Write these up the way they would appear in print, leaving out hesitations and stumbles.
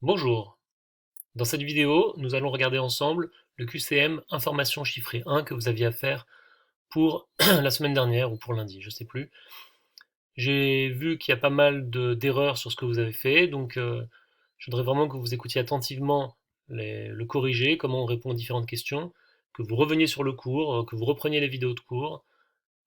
Bonjour, dans cette vidéo, nous allons regarder ensemble le QCM information chiffrée 1 que vous aviez à faire pour la semaine dernière ou pour lundi, je ne sais plus. J'ai vu qu'il y a pas mal d'erreurs sur ce que vous avez fait, donc je voudrais vraiment que vous écoutiez attentivement le corriger, comment on répond aux différentes questions, que vous reveniez sur le cours, que vous repreniez les vidéos de cours,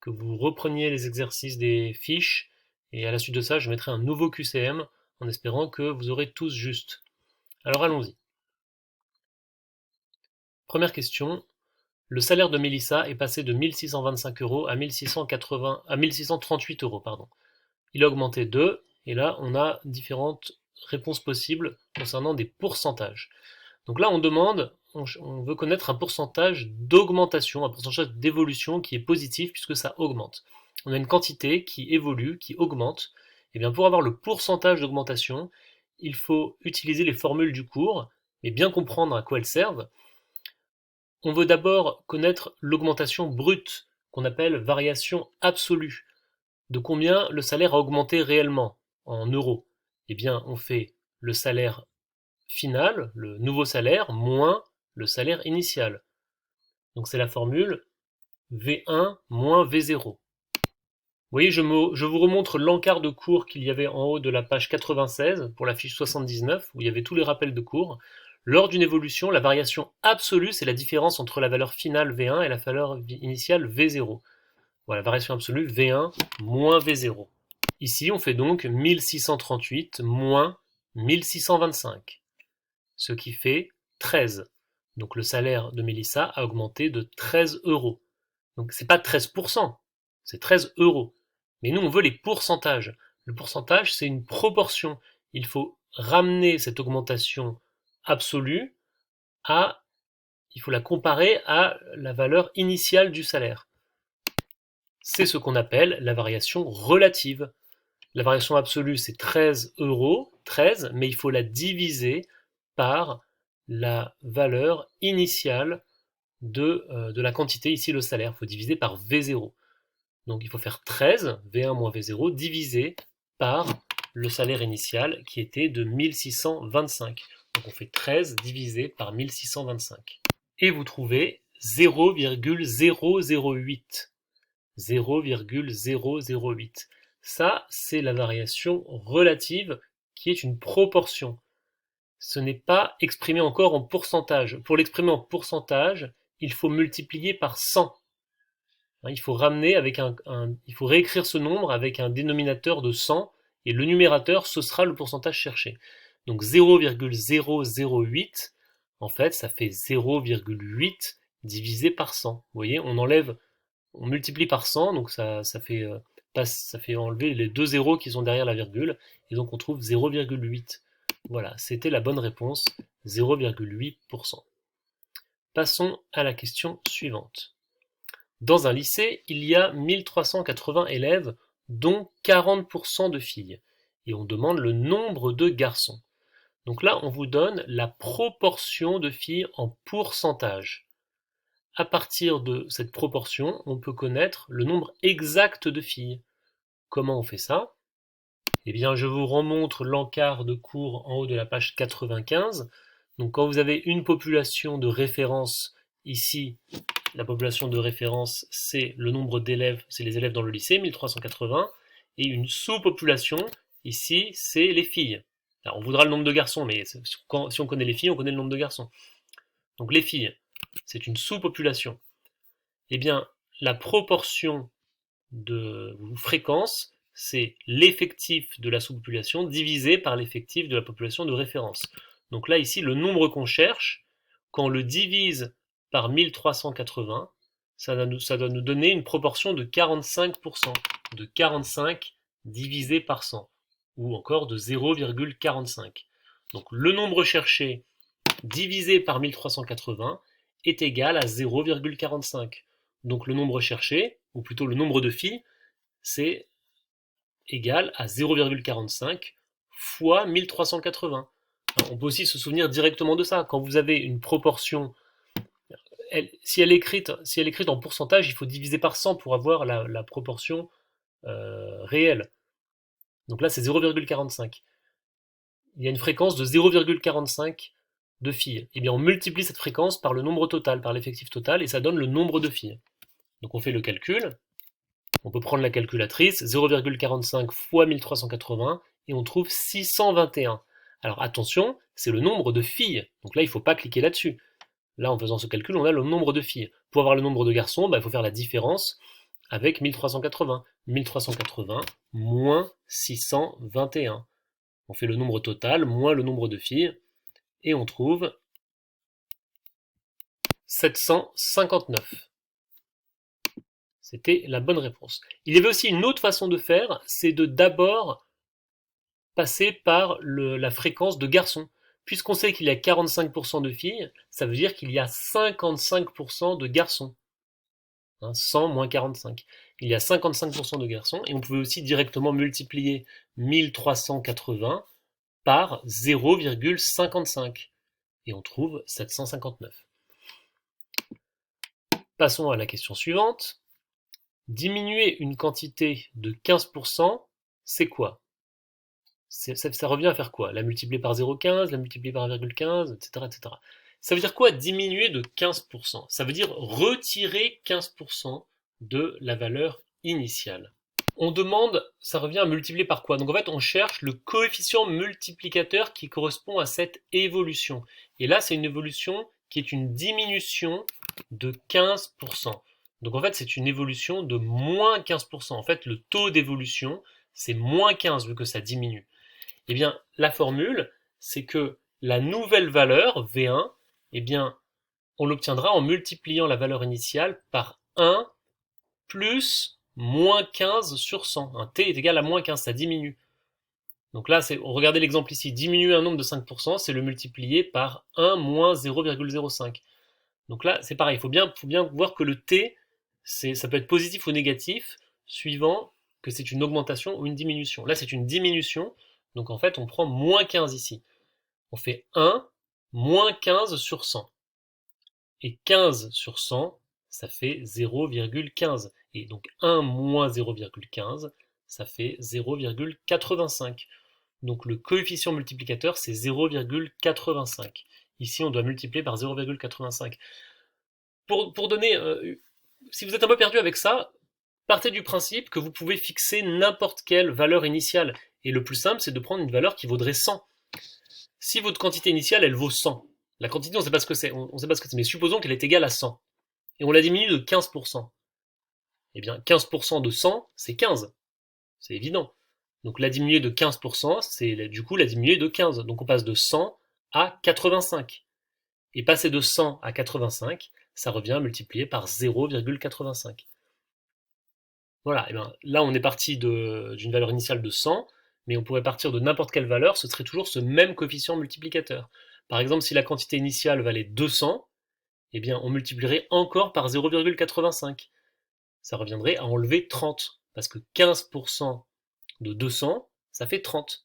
que vous repreniez les exercices des fiches, et à la suite de ça, je mettrai un nouveau QCM en espérant que vous aurez tous juste. Alors allons-y. Première question, le salaire de Mélissa est passé de 1625 euros à 1638 euros, pardon. Il a augmenté de, et là on a différentes réponses possibles concernant des pourcentages. Donc là on demande, on veut connaître un pourcentage d'augmentation, un pourcentage d'évolution qui est positif puisque ça augmente. On a une quantité qui évolue, qui augmente. Et bien pour avoir le pourcentage d'augmentation, il faut utiliser les formules du cours, mais bien comprendre à quoi elles servent. On veut d'abord connaître l'augmentation brute, qu'on appelle variation absolue. De combien le salaire a augmenté réellement, en euros? Eh bien, on fait le salaire final, le nouveau salaire, moins le salaire initial. Donc c'est la formule V1 moins V0. Vous voyez, je vous remontre l'encart de cours qu'il y avait en haut de la page 96 pour la fiche 79, où il y avait tous les rappels de cours. Lors d'une évolution, la variation absolue, c'est la différence entre la valeur finale V1 et la valeur initiale V0. Voilà, variation absolue V1 moins V0. Ici, on fait donc 1638 moins 1625, ce qui fait 13. Donc le salaire de Mélissa a augmenté de 13 euros. Donc c'est pas 13%, c'est 13 euros. Mais nous, on veut les pourcentages. Le pourcentage, c'est une proportion. Il faut ramener cette augmentation absolue à, il faut la comparer à la valeur initiale du salaire. C'est ce qu'on appelle la variation relative. La variation absolue, c'est 13 euros, 13, mais il faut la diviser par la valeur initiale de la quantité, ici le salaire. Il faut diviser par V0. Donc il faut faire 13, V1 moins V0, divisé par le salaire initial qui était de 1625. Donc on fait 13 divisé par 1625. Et vous trouvez 0,008. 0,008. Ça, c'est la variation relative qui est une proportion. Ce n'est pas exprimé encore en pourcentage. Pour l'exprimer en pourcentage, il faut multiplier par 100. Il faut ramener avec il faut réécrire ce nombre avec un dénominateur de 100 et le numérateur, ce sera le pourcentage cherché. Donc 0,008, en fait, ça fait 0,8 divisé par 100. Vous voyez, on multiplie par 100, donc ça fait enlever les deux zéros qui sont derrière la virgule, et donc on trouve 0,8. Voilà, c'était la bonne réponse, 0,8%. Passons à la question suivante. Dans un lycée, il y a 1380 élèves, dont 40% de filles, et on demande le nombre de garçons. Donc là, on vous donne la proportion de filles en pourcentage. À partir de cette proportion, on peut connaître le nombre exact de filles. Comment on fait ça? Eh bien, je vous remontre l'encart de cours en haut de la page 95. Donc quand vous avez une population de référence ici, la population de référence, c'est le nombre d'élèves, c'est les élèves dans le lycée, 1380, et une sous-population, ici, c'est les filles. Alors, on voudra le nombre de garçons, mais si on connaît les filles, on connaît le nombre de garçons. Donc les filles, c'est une sous-population. Eh bien, la proportion de fréquence, c'est l'effectif de la sous-population divisé par l'effectif de la population de référence. Donc là, ici, le nombre qu'on cherche, quand on le divise par 1380, ça doit nous donner une proportion de 45%, de 45 divisé par 100, ou encore de 0,45. Donc le nombre cherché divisé par 1380 est égal à 0,45. Donc le nombre cherché, ou plutôt le nombre de filles, c'est égal à 0,45 fois 1380. Alors, on peut aussi se souvenir directement de ça. Quand vous avez une proportion, si elle est écrite en pourcentage, il faut diviser par 100 pour avoir la proportion réelle. Donc là, c'est 0,45. il y a une fréquence de 0,45 de filles. Eh bien, on multiplie cette fréquence par le nombre total, par l'effectif total, et ça donne le nombre de filles. Donc on fait le calcul. On peut prendre la calculatrice, 0,45 fois 1380, et on trouve 621. Alors attention, c'est le nombre de filles. Donc là, il ne faut pas cliquer là-dessus. Là, en faisant ce calcul, on a le nombre de filles. Pour avoir le nombre de garçons, il faut faire la différence avec 1380. 1380 moins 621. On fait le nombre total moins le nombre de filles, et on trouve 759. C'était la bonne réponse. Il y avait aussi une autre façon de faire, c'est de d'abord passer par la fréquence de garçons. Puisqu'on sait qu'il y a 45% de filles, ça veut dire qu'il y a 55% de garçons. 100 moins 45. Il y a 55% de garçons, et on pouvait aussi directement multiplier 1380 par 0,55. Et on trouve 759. Passons à la question suivante. Diminuer une quantité de 15%, c'est quoi? Ça revient à faire quoi? La multiplier par 0,15, la multiplier par 1,15, etc., etc. Ça veut dire quoi diminuer de 15%? Ça veut dire retirer 15% de la valeur initiale. On demande, ça revient à multiplier par quoi? Donc en fait, on cherche le coefficient multiplicateur qui correspond à cette évolution. Et là, c'est une évolution qui est une diminution de 15%. Donc en fait, c'est une évolution de moins 15%. En fait, le taux d'évolution, c'est moins 15 vu que ça diminue. Eh bien, la formule, c'est que la nouvelle valeur, V1, eh bien, on l'obtiendra en multipliant la valeur initiale par 1 plus moins 15 sur 100. Un t est égal à moins 15, ça diminue. Donc là, regardez l'exemple ici, diminuer un nombre de 5%, c'est le multiplier par 1 moins 0,05. Donc là, c'est pareil, il faut bien voir que le t, ça peut être positif ou négatif, suivant que c'est une augmentation ou une diminution. Là, c'est une diminution, donc en fait, on prend moins 15 ici. On fait 1 moins 15 sur 100. Et 15 sur 100, ça fait 0,15. Et donc 1 moins 0,15, ça fait 0,85. Donc le coefficient multiplicateur, c'est 0,85. Ici, on doit multiplier par 0,85. Pour donner, si vous êtes un peu perdu avec ça, partez du principe que vous pouvez fixer n'importe quelle valeur initiale. Et le plus simple, c'est de prendre une valeur qui vaudrait 100. Si votre quantité initiale, elle vaut 100, la quantité, on ne sait pas ce que c'est, mais supposons qu'elle est égale à 100. Et on la diminue de 15%. Eh bien, 15% de 100, c'est 15. C'est évident. Donc la diminuer de 15%, c'est du coup la diminuer de 15. Donc on passe de 100 à 85. Et passer de 100 à 85, ça revient à multiplier par 0,85. Voilà, et bien là on est parti d'une valeur initiale de 100, mais on pourrait partir de n'importe quelle valeur, ce serait toujours ce même coefficient multiplicateur. Par exemple, si la quantité initiale valait 200, eh bien on multiplierait encore par 0,85. Ça reviendrait à enlever 30, parce que 15% de 200, ça fait 30.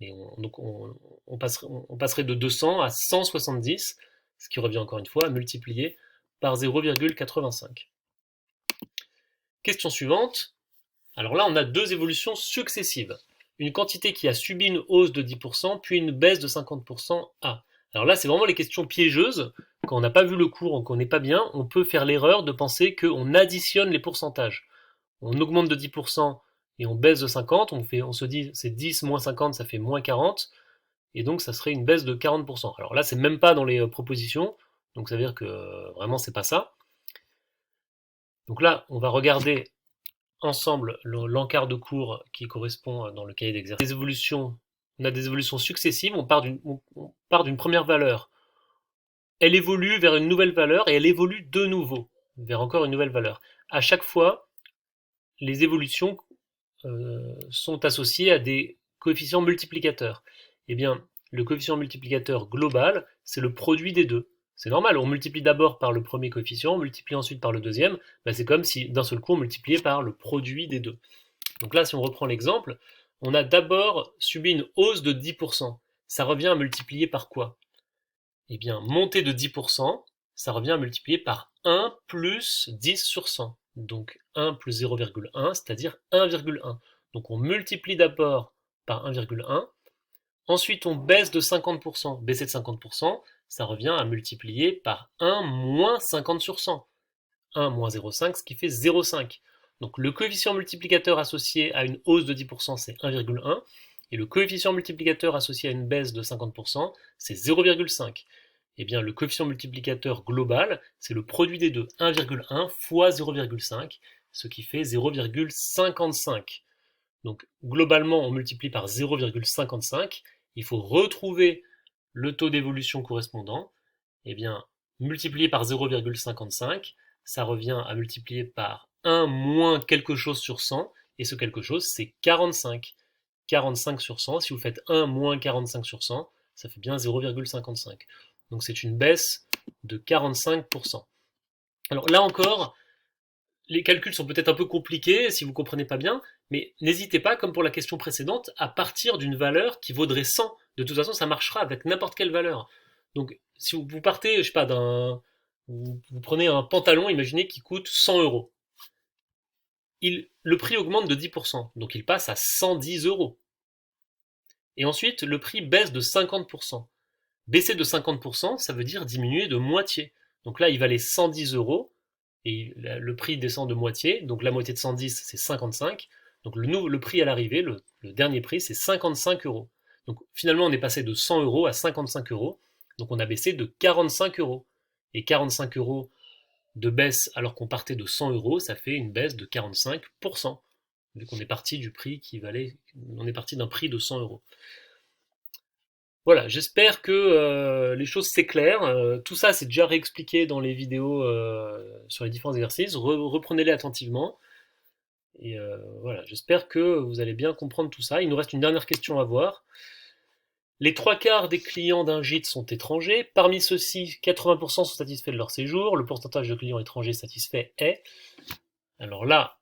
Et donc on passerait de 200 à 170, ce qui revient encore une fois à multiplier par 0,85. Question suivante. Alors là, on a deux évolutions successives. Une quantité qui a subi une hausse de 10%, puis une baisse de 50% A. Alors là, c'est vraiment les questions piégeuses. Quand on n'a pas vu le cours ou qu'on n'est pas bien, on peut faire l'erreur de penser qu'on additionne les pourcentages. On augmente de 10% et on baisse de 50, on se dit c'est 10 moins 50, ça fait moins 40, et donc ça serait une baisse de 40%. Alors là, c'est même pas dans les propositions, donc ça veut dire que vraiment c'est pas ça. Donc là, on va regarder ensemble l'encart de cours qui correspond dans le cahier d'exercice. On a des évolutions successives, on part d'une première valeur. Elle évolue vers une nouvelle valeur et elle évolue de nouveau vers encore une nouvelle valeur. À chaque fois, les évolutions sont associées à des coefficients multiplicateurs. Eh bien, le coefficient multiplicateur global, c'est le produit des deux. C'est normal, on multiplie d'abord par le premier coefficient, on multiplie ensuite par le deuxième, c'est comme si d'un seul coup on multipliait par le produit des deux. Donc là, si on reprend l'exemple, on a d'abord subi une hausse de 10%. Ça revient à multiplier par quoi? Eh bien, montée de 10%, ça revient à multiplier par 1 plus 10 sur 100. Donc 1 plus 0,1, c'est-à-dire 1,1. Donc on multiplie d'abord par 1,1, Ensuite, on baisse de 50%. Baisser de 50%, ça revient à multiplier par 1 moins 50 sur 100. 1 moins 0,5, ce qui fait 0,5. Donc le coefficient multiplicateur associé à une hausse de 10%, c'est 1,1. Et le coefficient multiplicateur associé à une baisse de 50%, c'est 0,5. Eh bien, le coefficient multiplicateur global, c'est le produit des deux, 1,1 fois 0,5, ce qui fait 0,55. Donc, globalement, on multiplie par 0,55. Il faut retrouver le taux d'évolution correspondant. Eh bien, multiplier par 0,55, ça revient à multiplier par 1 moins quelque chose sur 100, et ce quelque chose, c'est 45. 45 sur 100, si vous faites 1 moins 45 sur 100, ça fait bien 0,55. Donc c'est une baisse de 45%. Alors là encore, les calculs sont peut-être un peu compliqués si vous ne comprenez pas bien, mais n'hésitez pas, comme pour la question précédente, à partir d'une valeur qui vaudrait 100. De toute façon, ça marchera avec n'importe quelle valeur. Donc si vous partez, je sais pas, vous prenez un pantalon, imaginez, qui coûte 100 euros. Le prix augmente de 10%, donc il passe à 110 euros. Et ensuite, le prix baisse de 50%. Baisser de 50%, ça veut dire diminuer de moitié. Donc là, il valait 110 euros, et le prix descend de moitié, donc la moitié de 110, c'est 55. Donc le prix à l'arrivée, le dernier prix, c'est 55 euros. Donc finalement, on est passé de 100 euros à 55 euros, donc on a baissé de 45 euros. Et 45 euros de baisse alors qu'on partait de 100 euros, ça fait une baisse de 45%, vu qu'on est parti du prix on est parti d'un prix de 100 euros. Voilà, j'espère que les choses s'éclairent. Tout ça, c'est déjà réexpliqué dans les vidéos sur les différents exercices. Reprenez-les attentivement. Et voilà, j'espère que vous allez bien comprendre tout ça. Il nous reste une dernière question à voir. Les 3/4 des clients d'un gîte sont étrangers. Parmi ceux-ci, 80% sont satisfaits de leur séjour. Le pourcentage de clients étrangers satisfaits est... Alors là,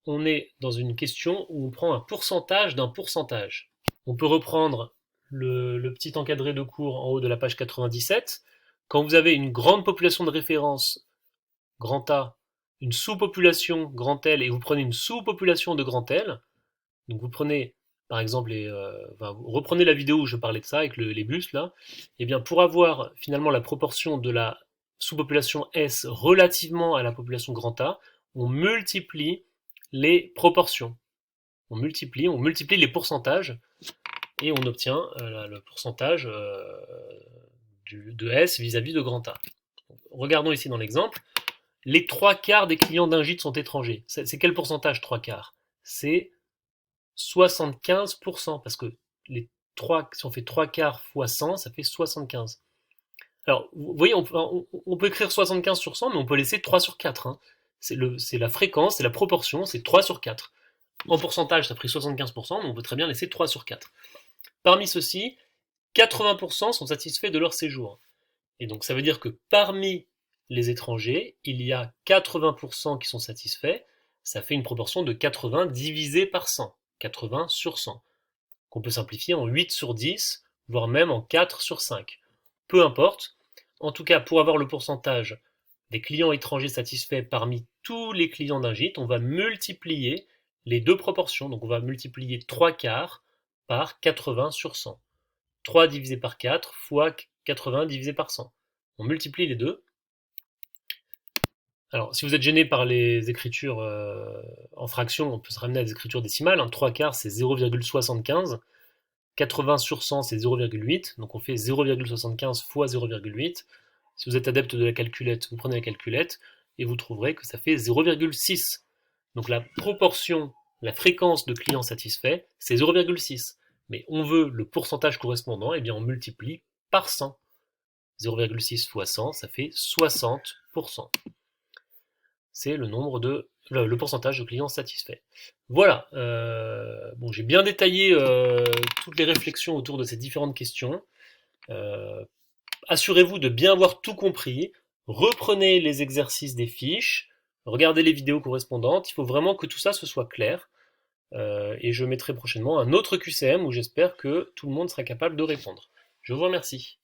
on est dans une question où on prend un pourcentage d'un pourcentage. On peut reprendre le petit encadré de cours en haut de la page 97. Quand vous avez une grande population de référence, grand A, une sous-population, grand L, et vous prenez une sous-population de grand L, donc vous prenez, par exemple, vous reprenez la vidéo où je parlais de ça, avec les bus, là, et bien pour avoir finalement la proportion de la sous-population S relativement à la population grand A, on multiplie les proportions. On multiplie les pourcentages, et on obtient le pourcentage de S vis-à-vis de grand A. Regardons ici dans l'exemple. Les 3/4 des clients d'un gîte sont étrangers. C'est quel pourcentage 3/4? C'est 75%, parce que si on fait 3/4 fois 100, ça fait 75. Alors, vous voyez, on peut écrire 75 sur 100, mais on peut laisser 3 sur 4. Hein. C'est la fréquence, c'est la proportion, c'est 3 sur 4. En pourcentage, ça ferait 75%, mais on peut très bien laisser 3 sur 4. Parmi ceux-ci, 80% sont satisfaits de leur séjour. Et donc ça veut dire que parmi les étrangers, il y a 80% qui sont satisfaits, ça fait une proportion de 80 divisé par 100, 80 sur 100, qu'on peut simplifier en 8 sur 10, voire même en 4 sur 5. Peu importe, en tout cas pour avoir le pourcentage des clients étrangers satisfaits parmi tous les clients d'un gîte, on va multiplier les deux proportions, donc on va multiplier 3/4 par 80 sur 100. 3 divisé par 4 fois 80 divisé par 100. On multiplie les deux. Alors, si vous êtes gêné par les écritures en fractions, on peut se ramener à des écritures décimales. 3/4, c'est 0,75. 80 sur 100, c'est 0,8. Donc on fait 0,75 fois 0,8. Si vous êtes adepte de la calculette, vous prenez la calculette et vous trouverez que ça fait 0,6. Donc la proportion, la fréquence de clients satisfaits, c'est 0,6. Mais on veut le pourcentage correspondant, et bien on multiplie par 100. 0,6 fois 100, ça fait 60%. C'est le pourcentage de clients satisfaits. Voilà, bon, j'ai bien détaillé toutes les réflexions autour de ces différentes questions. Assurez-vous de bien avoir tout compris. Reprenez les exercices des fiches, regardez les vidéos correspondantes. Il faut vraiment que tout ça se soit clair. Et je mettrai prochainement un autre QCM où j'espère que tout le monde sera capable de répondre. Je vous remercie.